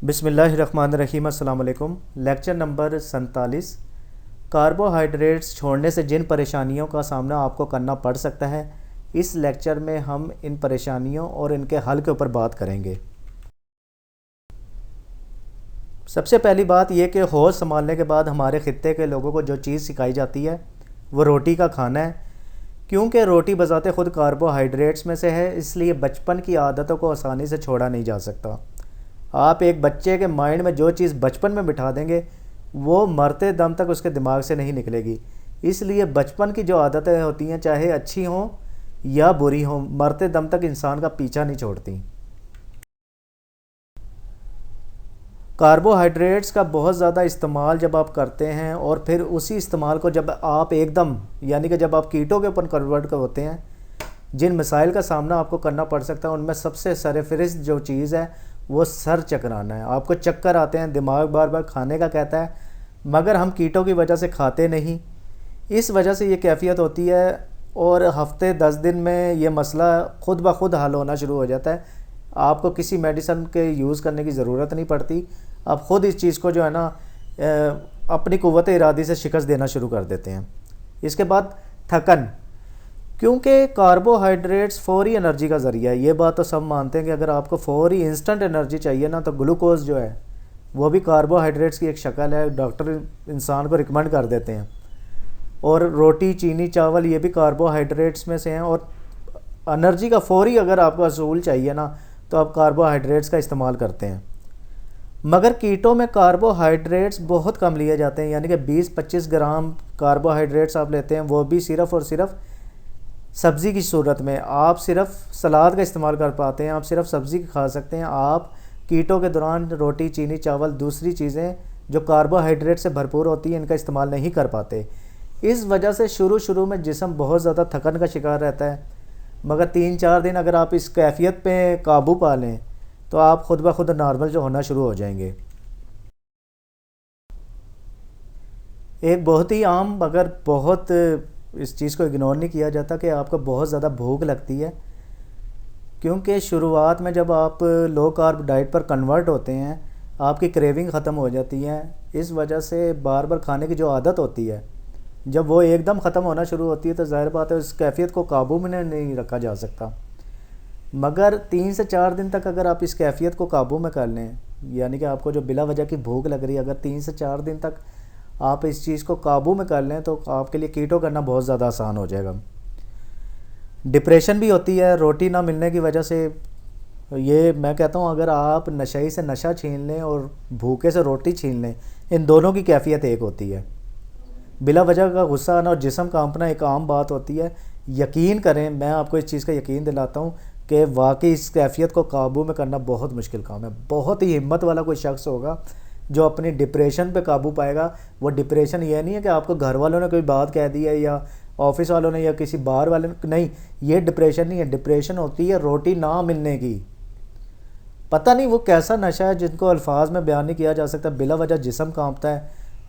بسم اللہ الرحمن الرحیم۔ السلام علیکم۔ لیکچر نمبر 47، کاربوہائیڈریٹس چھوڑنے سے جن پریشانیوں کا سامنا آپ کو کرنا پڑ سکتا ہے، اس لیکچر میں ہم ان پریشانیوں اور ان کے حل کے اوپر بات کریں گے۔ سب سے پہلی بات یہ کہ ہوش سنبھالنے کے بعد ہمارے خطے کے لوگوں کو جو چیز سکھائی جاتی ہے وہ روٹی کا کھانا ہے، کیونکہ روٹی بذات خود کاربوہائیڈریٹس میں سے ہے، اس لیے بچپن کی عادتوں کو آسانی سے چھوڑا نہیں جا سکتا۔ آپ ایک بچے کے مائنڈ میں جو چیز بچپن میں بٹھا دیں گے وہ مرتے دم تک اس کے دماغ سے نہیں نکلے گی، اس لیے بچپن کی جو عادتیں ہوتی ہیں چاہے اچھی ہوں یا بری ہوں، مرتے دم تک انسان کا پیچھا نہیں چھوڑتی۔ کاربوہائیڈریٹس کا بہت زیادہ استعمال جب آپ کرتے ہیں اور پھر اسی استعمال کو جب آپ ایک دم یعنی کہ جب آپ کیٹو کے اوپر کنورٹ ہوتے ہیں، جن مسائل کا سامنا آپ کو کرنا پڑ سکتا ہے ان میں سب سے سرفہرست جو چیز ہے وہ سر چکرانا ہے۔ آپ کو چکر آتے ہیں، دماغ بار بار کھانے کا کہتا ہے مگر ہم کیٹو کی وجہ سے کھاتے نہیں، اس وجہ سے یہ کیفیت ہوتی ہے اور ہفتے 10 دن میں یہ مسئلہ خود بخود حل ہونا شروع ہو جاتا ہے۔ آپ کو کسی میڈیسن کے یوز کرنے کی ضرورت نہیں پڑتی، آپ خود اس چیز کو جو ہے نا اپنی قوت ارادی سے شکست دینا شروع کر دیتے ہیں۔ اس کے بعد تھکن، کیونکہ کاربوہائیڈریٹس فوری انرجی کا ذریعہ ہے، یہ بات تو سب مانتے ہیں کہ اگر آپ کو فوری انسٹنٹ انرجی چاہیے نا تو گلوکوز جو ہے وہ بھی کاربوہائیڈریٹس کی ایک شکل ہے، ڈاکٹر انسان کو ریکمنڈ کر دیتے ہیں۔ اور روٹی، چینی، چاول یہ بھی کاربوہائیڈریٹس میں سے ہیں، اور انرجی کا فوری اگر آپ کو حصول چاہیے نا تو آپ کاربوہائیڈریٹس کا استعمال کرتے ہیں۔ مگر کیٹو میں کاربوہائیڈریٹس بہت کم لیے جاتے ہیں، یعنی کہ 20-25 گرام کاربوہائیڈریٹس آپ لیتے ہیں، وہ بھی صرف اور صرف سبزی کی صورت میں۔ آپ صرف سلاد کا استعمال کر پاتے ہیں، آپ صرف سبزی کھا سکتے ہیں۔ آپ کیٹو کے دوران روٹی، چینی، چاول، دوسری چیزیں جو کاربوہائیڈریٹ سے بھرپور ہوتی ہیں ان کا استعمال نہیں کر پاتے۔ اس وجہ سے شروع میں جسم بہت زیادہ تھکن کا شکار رہتا ہے، مگر 3-4 دن اگر آپ اس کیفیت پہ قابو پا لیں تو آپ خود بخود نارمل جو ہونا شروع ہو جائیں گے۔ ایک بہت ہی عام مگر بہت اس چیز کو اگنور نہیں کیا جاتا کہ آپ کو بہت زیادہ بھوک لگتی ہے، کیونکہ شروعات میں جب آپ لو کارب ڈائٹ پر کنورٹ ہوتے ہیں آپ کی کریونگ ختم ہو جاتی ہے، اس وجہ سے بار بار کھانے کی جو عادت ہوتی ہے جب وہ ایک دم ختم ہونا شروع ہوتی ہے تو ظاہر بات ہے اس کیفیت کو قابو میں نہیں رکھا جا سکتا۔ مگر 3 سے 4 دن تک اگر آپ اس کیفیت کو قابو میں کر لیں، یعنی کہ آپ کو جو بلا وجہ کی بھوک لگ رہی ہے، اگر 3 سے 4 دن تک آپ اس چیز کو قابو میں کر لیں تو آپ کے لیے کیٹو کرنا بہت زیادہ آسان ہو جائے گا۔ ڈپریشن بھی ہوتی ہے روٹی نہ ملنے کی وجہ سے، یہ میں کہتا ہوں اگر آپ نشئی سے نشہ چھین لیں اور بھوکے سے روٹی چھین لیں، ان دونوں کی کیفیت ایک ہوتی ہے۔ بلا وجہ کا غصہ آنا اور جسم کانپنا ایک عام بات ہوتی ہے، یقین کریں میں آپ کو اس چیز کا یقین دلاتا ہوں کہ واقعی اس کیفیت کو قابو میں کرنا بہت مشکل کام ہے۔ بہت ہی ہمت والا کوئی شخص ہوگا جو اپنی ڈپریشن پہ قابو پائے گا۔ وہ ڈپریشن یہ نہیں ہے کہ آپ کو گھر والوں نے کوئی بات کہہ دی ہے یا آفس والوں نے یا کسی باہر والے نے، نہیں، یہ ڈپریشن نہیں ہے۔ ڈپریشن ہوتی ہے روٹی نہ ملنے کی۔ پتہ نہیں وہ کیسا نشہ ہے جن کو الفاظ میں بیان نہیں کیا جا سکتا، بلا وجہ جسم کانپتا ہے،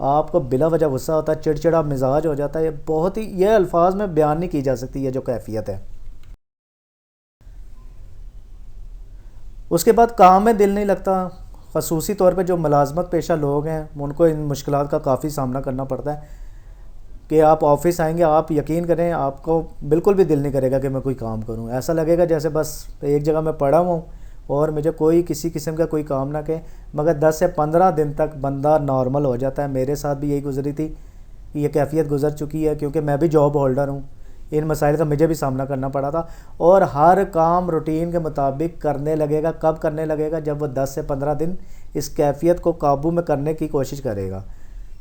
آپ کو بلا وجہ غصہ ہوتا ہے، چڑچڑا مزاج ہو جاتا ہے، یہ بہت ہی یہ الفاظ میں بیان نہیں کی جا سکتی یہ جو کیفیت ہے۔ اس کے بعد کام میں دل نہیں لگتا، خصوصی طور پہ جو ملازمت پیشہ لوگ ہیں ان کو ان مشکلات کا کافی سامنا کرنا پڑتا ہے کہ آپ آفس آئیں گے، آپ یقین کریں آپ کو بالکل بھی دل نہیں کرے گا کہ میں کوئی کام کروں، ایسا لگے گا جیسے بس ایک جگہ میں پڑا ہوں اور مجھے کوئی کسی قسم کا کوئی کام نہ کہے۔ مگر 10 سے 15 دن تک بندہ نارمل ہو جاتا ہے۔ میرے ساتھ بھی یہی گزری تھی، یہ کیفیت گزر چکی ہے، کیونکہ میں بھی جاب ہولڈر ہوں، ان مسائل کا مجھے بھی سامنا کرنا پڑا تھا، اور ہر کام روٹین کے مطابق کرنے لگے گا۔ کب کرنے لگے گا؟ جب وہ 10 سے 15 دن اس کیفیت کو قابو میں کرنے کی کوشش کرے گا۔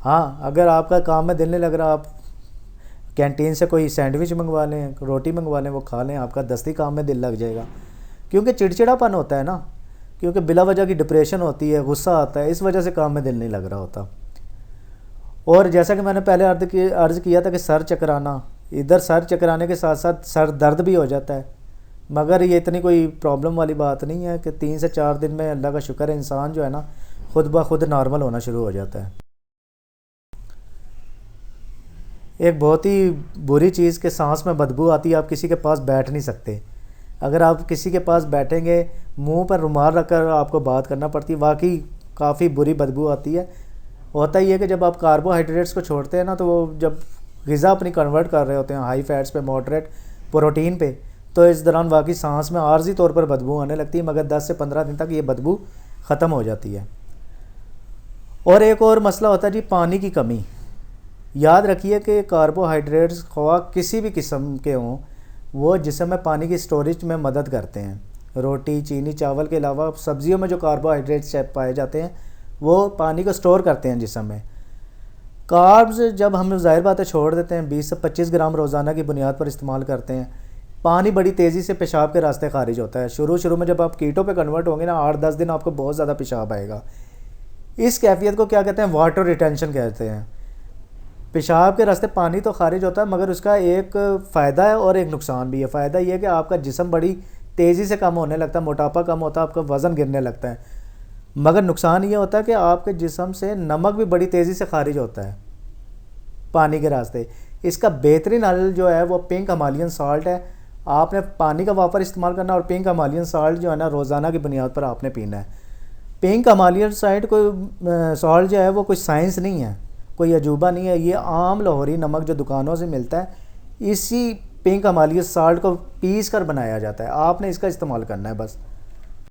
ہاں، اگر آپ کا کام میں دل نہیں لگ رہا، آپ کینٹین سے کوئی سینڈوچ منگوا لیں، روٹی منگوا لیں، وہ کھا لیں، آپ کا دستی کام میں دل لگ جائے گا، کیونکہ چڑچڑا پن ہوتا ہے نا، کیونکہ بلا وجہ کی ڈپریشن ہوتی ہے، غصہ آتا ہے، اس وجہ سے کام میں دل نہیں لگ رہا ہوتا۔ اور جیسا کہ میں نے پہلے عرض کیا تھا کہ سر چکرانا، ادھر سر چکرانے کے ساتھ ساتھ سر درد بھی ہو جاتا ہے، مگر یہ اتنی کوئی پرابلم والی بات نہیں ہے کہ 3 سے 4 دن میں اللہ کا شکر ہے انسان جو ہے نا خود بخود نارمل ہونا شروع ہو جاتا ہے۔ ایک بہت ہی بری چیز کہ سانس میں بدبو آتی ہے، آپ کسی کے پاس بیٹھ نہیں سکتے۔ اگر آپ کسی کے پاس بیٹھیں گے منہ پر رومال رکھ کر آپ کو بات کرنا پڑتی ہے، واقعی کافی بری بدبو آتی ہے. ہوتا یہ ہے کہ جب آپ کاربوہائیڈریٹس کو چھوڑتے ہیں نا تو وہ جب غذا اپنی کنورٹ کر رہے ہوتے ہیں ہائی فیٹس پہ، ماڈریٹ پروٹین پہ، تو اس دوران واقعی سانس میں عارضی طور پر بدبو آنے لگتی ہے، مگر 10 سے 15 دن تک یہ بدبو ختم ہو جاتی ہے. اور ایک اور مسئلہ ہوتا ہے جی پانی کی کمی. یاد رکھیے کہ کاربوہائیڈریٹس خواہ کسی بھی قسم کے ہوں وہ جسم میں پانی کی سٹوریج میں مدد کرتے ہیں. روٹی، چینی، چاول کے علاوہ سبزیوں میں جو کاربوہائیڈریٹس پائے جاتے ہیں وہ پانی کو سٹور کرتے ہیں جسم میں. کاربز جب ہم ظاہر بات ہے چھوڑ دیتے ہیں، 20 سے 25 گرام روزانہ کی بنیاد پر استعمال کرتے ہیں، پانی بڑی تیزی سے پیشاب کے راستے خارج ہوتا ہے. شروع میں جب آپ کیٹو پہ کنورٹ ہوں گے نا 8-10 دن آپ کو بہت زیادہ پیشاب آئے گا. اس کیفیت کو کیا کہتے ہیں؟ واٹر ریٹینشن کہتے ہیں. پیشاب کے راستے پانی تو خارج ہوتا ہے مگر اس کا ایک فائدہ ہے اور ایک نقصان بھی ہے. فائدہ یہ ہے کہ آپ کا جسم بڑی تیزی سے کم ہونے لگتا ہے، موٹاپا کم ہوتا ہے، آپ کا وزن گرنے لگتا ہے. مگر نقصان یہ ہوتا ہے کہ آپ کے جسم سے نمک بھی بڑی تیزی سے خارج ہوتا ہے پانی کے راستے. اس کا بہترین حل جو ہے وہ پنک ہمالین سالٹ ہے. آپ نے پانی کا واپر استعمال کرنا اور پنک ہمالین سالٹ جو ہے نا روزانہ کی بنیاد پر آپ نے پینا ہے. پنک ہمالین سالٹ جو ہے وہ کوئی سائنس نہیں ہے، کوئی عجوبہ نہیں ہے. یہ عام لاہوری نمک جو دکانوں سے ملتا ہے اسی پنک ہمالین سالٹ کو پیس کر بنایا جاتا ہے. آپ نے اس کا استعمال کرنا ہے بس.